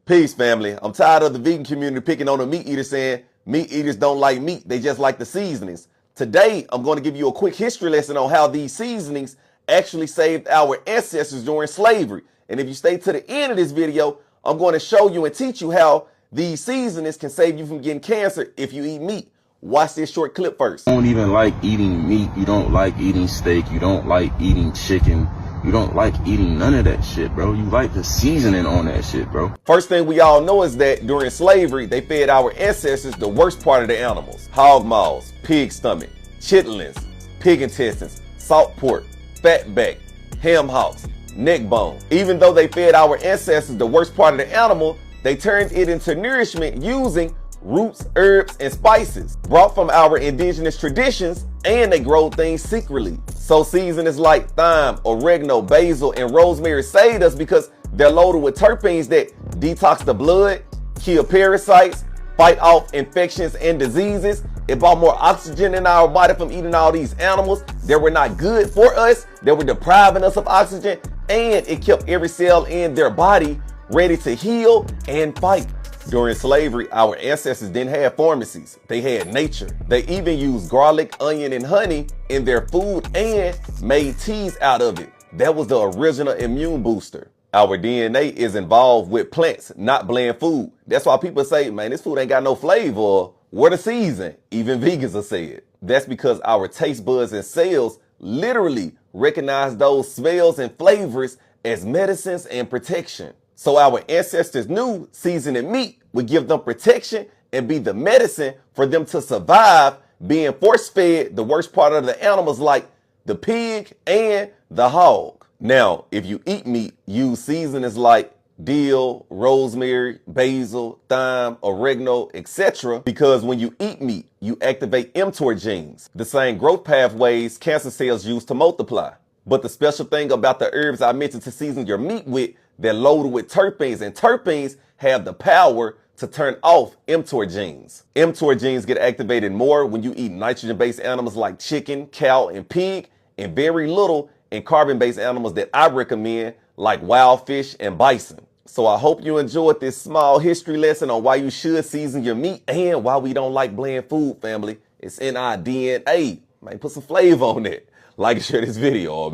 Peace, family. I'm tired of the vegan community picking on the meat eaters saying meat eaters don't like meat. They just like the seasonings. Today, I'm going to give you a quick history lesson on how these seasonings actually saved our ancestors during slavery. And if you stay to the end of this video, I'm going to show you and teach you how these seasonings can save you from getting cancer if you eat meat. Watch this short clip first. You don't even like eating meat. You don't like eating steak. You don't like eating chicken. You don't like eating none of that shit, bro. You like the seasoning on that shit, bro. First thing we all know is that during slavery, they fed our ancestors the worst part of the animals. Hog maws, pig stomach, chitlins, pig intestines, salt pork, fat back, ham hocks, neck bone. Even though they fed our ancestors the worst part of the animal, they turned it into nourishment using roots, herbs, and spices brought from our indigenous traditions, and they grow things secretly. So seasonings like thyme, oregano, basil, and rosemary saved us because they're loaded with terpenes that detox the blood, kill parasites, fight off infections and diseases. It brought more oxygen in our body from eating all these animals that were not good for us, that were depriving us of oxygen, and it kept every cell in their body ready to heal and fight. During slavery, our ancestors didn't have pharmacies. They had nature. They even used garlic, onion, and honey in their food and made teas out of it. That was the original immune booster. Our DNA is involved with plants, not bland food. That's why people say, man, this food ain't got no flavor. What a season. Even vegans will say it. That's because our taste buds and cells literally recognize those smells and flavors as medicines and protection. So our ancestors knew seasoning meat would give them protection and be the medicine for them to survive being force-fed the worst part of the animals like the pig and the hog. Now, if you eat meat, use seasonings like dill, rosemary, basil, thyme, oregano, etc. Because when you eat meat, you activate mTOR genes, the same growth pathways cancer cells use to multiply. But the special thing about the herbs I mentioned to season your meat with, they're loaded with terpenes, and terpenes have the power to turn off mTOR genes. mTOR genes get activated more when you eat nitrogen-based animals like chicken, cow, and pig, and very little in carbon-based animals that I recommend like wild fish and bison. So I hope you enjoyed this small history lesson on why you should season your meat and why we don't like bland food, family. It's in our DNA. Man, put some flavor on it. Like and share this video, or